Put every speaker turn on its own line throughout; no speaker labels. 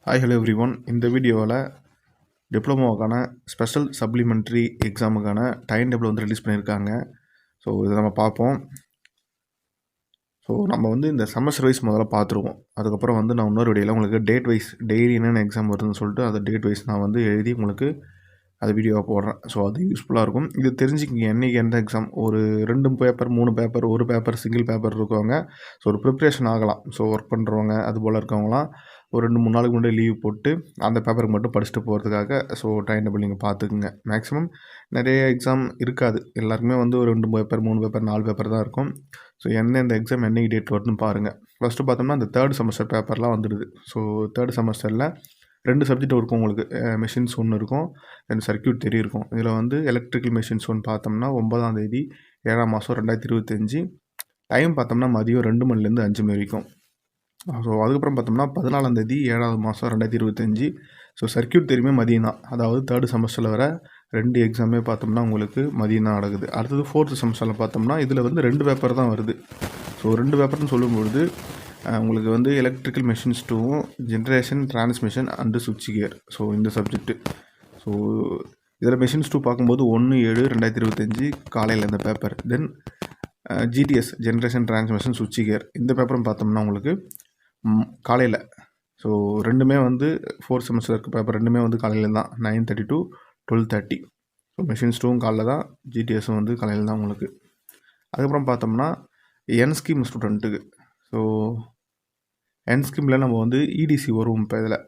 Hi hello every one. இந்த வீடியோவில் டிப்ளமோவுக்கான special supplementary எக்ஸாமுக்கான time table வந்து ரிலீஸ் பண்ணியிருக்காங்க. ஸோ இதை நம்ம பார்ப்போம். ஸோ நம்ம வந்து இந்த செமஸ்டர் வைஸ் முதல்ல பார்த்துருவோம். அதுக்கப்புறம் வந்து நான் இன்னொரு வீடியோவில் உங்களுக்கு டேட் வைஸ் டெய்லி என்னென்ன எக்ஸாம் வருதுன்னு சொல்லிட்டு அந்த டேட் வைஸ் நான் வந்து எழுதி உங்களுக்கு அது வீடியோவாக போடுறேன். ஸோ அது யூஸ்ஃபுல்லாக இருக்கும். இது தெரிஞ்சுக்கிங்க என்றைக்கு எந்த எக்ஸாம் ஒரு 2 பேப்பர் 3 பேப்பர் ஒரு பேப்பர் சிங்கிள் பேப்பர் இருக்கவங்க ஸோ ஒரு ப்ரிப்ரேஷன் ஆகலாம். ஸோ ஒர்க் பண்ணுறவங்க அது போல் இருக்கவங்களாம் ஒரு 2-3 நாளுக்கு முன்னாடி லீவ் போட்டு அந்த பேப்பருக்கு மட்டும் படிச்சுட்டு போகிறதுக்காக ஸோ டைம் டேபிள் நீங்கள் பார்த்துக்குங்க. மேக்ஸிமம் நிறைய எக்ஸாம் இருக்காது. எல்லாருக்குமே வந்து ஒரு 2 பேப்பர் 3 பேப்பர் 4 பேப்பர் தான் இருக்கும். ஸோ எந்தெந்த எக்ஸாம் என்னைக்கு டேட் வருதுன்னு பாருங்கள். ஃபஸ்ட்டு பார்த்தோம்னா அந்த 3rd செமஸ்டர் பேப்பர்லாம் வந்துடுது. ஸோ 3rd செமஸ்டரில் 2 சப்ஜெக்ட் இருக்கும் உங்களுக்கு. மெஷின்ஸ் ஒன்று இருக்கும், தென் சர்க்யூட் தியரி இருக்கும். இதில் வந்து எலக்ட்ரிக்கல் மெஷின்ஸ் ஒன்று பார்த்தோம்னா 9ஆம் தேதி 7ஆம் மாதம் 2025 டைம் பார்த்தோம்னா மதியம் 2 மணிலேருந்து 5 மணி வரைக்கும். ஸோ அதுக்கப்புறம் பார்த்தோம்னா 14ஆம் தேதி 7ஆவது மாதம் 2025 ஸோ சர்க்யூட் தெரியுமே மதியம் தான். அதாவது 3rd செமஸ்டரில் வர 2 எக்ஸாமே பார்த்தோம்னா உங்களுக்கு மதியம் தான் நடக்குது. அடுத்தது 4th செமஸ்டரில் பார்த்தோம்னா இதில் வந்து 2 பேப்பர் தான் வருது. ஸோ 2 பேப்பர்னு சொல்லும்பொழுது உங்களுக்கு வந்து எலக்ட்ரிக்கல் மெஷின்ஸ் 2வும் ஜென்ரேஷன் டிரான்ஸ்மிஷன் அண்டு சுவிட்ச் கியர். ஸோ இந்த சப்ஜெக்ட்டு. ஸோ இதில் மெஷின்ஸ் 2 பார்க்கும்போது 1/7/2025 காலையில் இந்த paper. Then GTS generation transmission சுவிட்ச் கியர் இந்த பேப்பரும் பார்த்தோம்னா உங்களுக்கு காலையில். ஸோ ரெண்டுமே வந்து 4th செமஸ்டருக்கு பேப்பர் ரெண்டுமே வந்து காலையில் தான் 9:30 to 12:30. ஸோ மெஷின்ஸ் 2வும் காலையில் தான், ஜிடிஎஸும் வந்து காலையில் தான் உங்களுக்கு. அதுக்கப்புறம் பார்த்தோம்னா என் ஸ்கீம் ஸ்டூடெண்ட்டுக்கு. ஸோ என் ஸ்கீமில் நம்ம வந்து இடிசி வரும் இப்போ இதில்.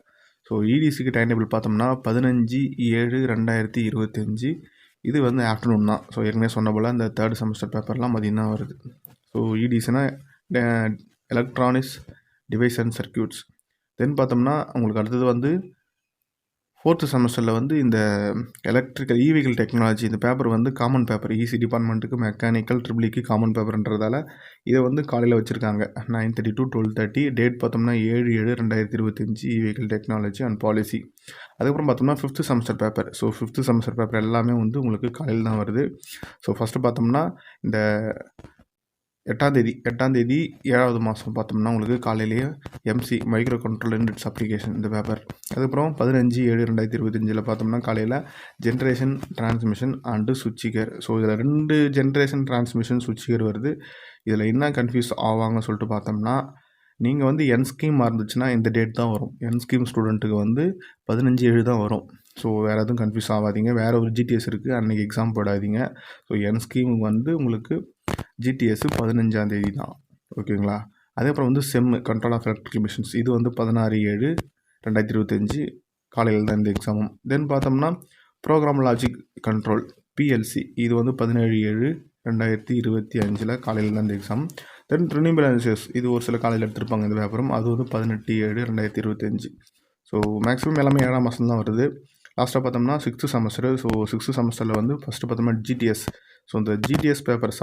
ஸோ இடிசிக்கு டைம் டேபிள் பார்த்தோம்னா 15/7/2025 இது வந்து ஆஃப்டர்நூன் தான். ஸோ ஏற்கனவே சொன்ன போல் இந்த 3rd செமஸ்டர் பேப்பர்லாம் மதியம் தான் வருது. ஸோ இடிசினா electronics device and circuits. Then பார்த்தோம்னா உங்களுக்கு அடுத்தது வந்து 4th செமஸ்டரில் வந்து இந்த எலக்ட்ரிக்கல் வெஹிக்கிள் டெக்னாலஜி இந்த பேப்பர் வந்து காமன் பேப்பர். இசி டிபார்ட்மெண்ட்டுக்கு மெக்கானிக்கல் ட்ரிபிளிக்கு காமன் பேப்பர்ன்றதால இதை வந்து காலையில் வச்சுருக்காங்க 9:30 to 12:30. டேட் பார்த்தோம்னா 7/7/2025 வெஹிக்கிள் டெக்னாலஜி அண்ட் பாலிசி. அதுக்கப்புறம் பார்த்தோம்னா 5th semester paper. So 5th semester paper எல்லாமே வந்து உங்களுக்கு காலையில் தான் வருது. ஸோ ஃபஸ்ட்டு பார்த்தோம்னா இந்த 8ஆம் தேதி 7ஆவது மாதம் பார்த்தோம்னா உங்களுக்கு காலையிலேயே MC micro control and it's application இந்த பேப்பர். அதுக்கப்புறம் 15/7/2025 பார்த்தோம்னா காலையில் ஜென்ரேஷன் டிரான்ஸ்மிஷன் அண்டு சுவிட்ச் கியர். ஸோ இதில் 2 ஜென்ரேஷன் டிரான்ஸ்மிஷன் சுவிட்ச் கியர் வருது. இதில் என்ன கன்ஃபியூஸ் ஆவாங்கன்னு சொல்லிட்டு பார்த்தோம்னா நீங்கள் வந்து என் ஸ்கீம் இருந்துச்சுன்னா இந்த டேட் தான் வரும். என் ஸ்கீம் ஸ்டூடெண்ட்டுக்கு வந்து 15/7 தான் வரும். ஸோ வேறு எதுவும் கன்ஃபியூஸ் ஆகாதீங்க. வேறு ஒரு ஜிடிஎஸ் இருக்குது, அன்றைக்கி எக்ஸாம் போடாதீங்க. ஸோ என் ஸ்கீம் வந்து உங்களுக்கு ஜிடிஎஸ் 15ஆம் தேதி தான். ஓகேங்களா? அதுக்கப்புறம் வந்து செம் கண்ட்ரோல் ஆஃப் எலக்ட்ரிக்கல் மிஷின்ஸ் இது வந்து 16/7/2025 காலையில் தான் இந்த எக்ஸாமும். தென் பார்த்தோம்னா ப்ரோக்ராம் லாஜிக் கண்ட்ரோல் பிஎல்சி இது வந்து 17/7/2025 காலையில் தான் இந்த எக்ஸாம். தென் ரினியூவபிள் எனர்ஜிஸ் இது ஒரு சில காலையில் எடுத்திருப்பாங்க இந்த பேப்பரும். அது வந்து 18/7/2025. ஸோ மேக்ஸிமம் எல்லாமே 7ஆம் மாதம் தான் வருது. லாஸ்ட்டாக பார்த்தோம்னா 6th செமஸ்டர். ஸோ 6th செமஸ்டரில் வந்து ஃபஸ்ட்டு பார்த்தோம்னா ஜிடிஎஸ். ஸோ இந்த GDS paper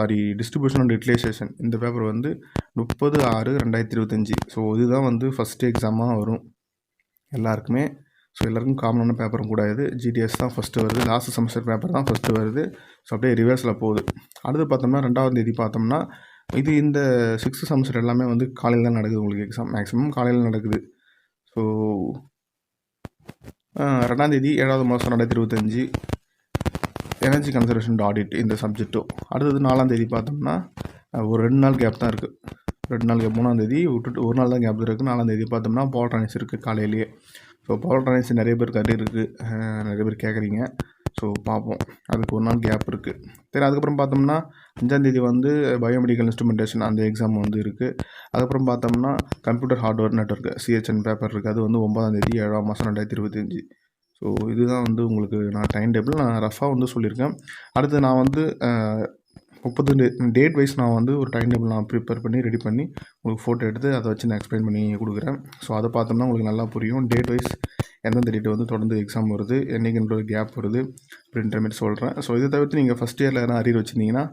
distribution and utilisation இந்த பேப்பர் வந்து 30/6/2025. ஸோ இதுதான் வந்து ஃபஸ்ட்டு எக்ஸாமாக வரும் எல்லாருக்குமே. ஸோ எல்லாருக்கும் காமனான பேப்பரும் கூட இது. ஜிடிஎஸ் தான் ஃபஸ்ட்டு வருது. லாஸ்ட் செமஸ்டர் பேப்பர் தான் ஃபஸ்ட்டு வருது. ஸோ அப்படியே ரிவர்ஸில் போகுது. அடுத்து பார்த்தோம்னா 2ஆம் தேதி பார்த்தோம்னா இது இந்த 6th செமஸ்டர் எல்லாமே வந்து காலையில் தான் நடக்குது உங்களுக்கு எக்ஸாம். மேக்ஸிமம் காலையில் நடக்குது. ஸோ 2ஆம் தேதி 7ஆவது மாதம் 2025 எனர்ஜி கன்சர்வேஷன் ஆடிட் இந்த சப்ஜெக்ட்டும். அடுத்தது 4ஆம் தேதி பார்த்தோம்னா ஒரு 2 நாள் கேப் தான் இருக்குது. 2 நாள் கேப் 3ஆம் தேதி விட்டுட்டு ஒரு நாள் தான் கேப் இருக்குது. 4ஆம் தேதி பார்த்தோம்னா பவர் ட்ரான்ஸ் இருக்குது காலையிலேயே. ஸோ பவர் ட்ரான்ஸ் நிறைய பேர் கட்டி இருக்குது, நிறைய பேர் கேட்குறீங்க. ஸோ பார்ப்போம், அதுக்கு ஒரு நாள் கேப் இருக்குது. சரி, அதுக்கப்புறம் பார்த்தோம்னா 5ஆம் தேதி வந்து பயோமெடிக்கல் இன்ஸ்ட்ருமெண்டேஷன் அந்த எக்ஸாம் வந்து இருக்குது. அதுக்கப்புறம் பார்த்தோம்னா computer hardware network CHN paper இருக்குது. அது வந்து 9ஆம் தேதி 7ஆம் மாதம் 2025. ஸோ இதுதான் வந்து உங்களுக்கு நான் டைம் டேபிள் நான் ரஃபாக வந்து சொல்லியிருக்கேன். அடுத்து நான் வந்து 30 டேட் வைஸ் நான் வந்து ஒரு டைம் டேபிள் நான் ப்ரிப்பேர் பண்ணி ரெடி பண்ணி உங்களுக்கு ஃபோட்டோ எடுத்து அதை வச்சு நான் எக்ஸ்பிளைன் பண்ணி கொடுக்குறேன். ஸோ அதை பார்த்தோம்னா உங்களுக்கு நல்லா புரியும். டேட் வைஸ் எந்தெந்த டேட் வந்து தொடர்ந்து எக்ஸாம் வருது, என்றைக்குன்ற கேப் வருது அப்படின்ற மாதிரி சொல்கிறேன். ஸோ இதை தவிர்த்து நீங்கள் ஃபஸ்ட் இயரில் எதனா அரியர் வச்சுருந்தீங்கன்னா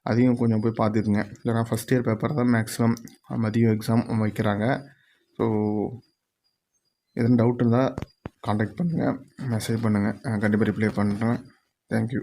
அதையும் கொஞ்சம் போய் பார்த்துக்குங்க. இல்லைனா ஃபஸ்ட் இயர் பேப்பர் தான் மேக்ஸிமம் மதியம் எக்ஸாம் வைக்கிறாங்க. ஸோ எதுவும் டவுட் இருந்தால் காண்டாக்ட் பண்ணுங்கள், மெசேஜ் பண்ணுங்கள், கண்டிப்பாக ரிப்ளை பண்ணுறேன். தேங்க்யூ.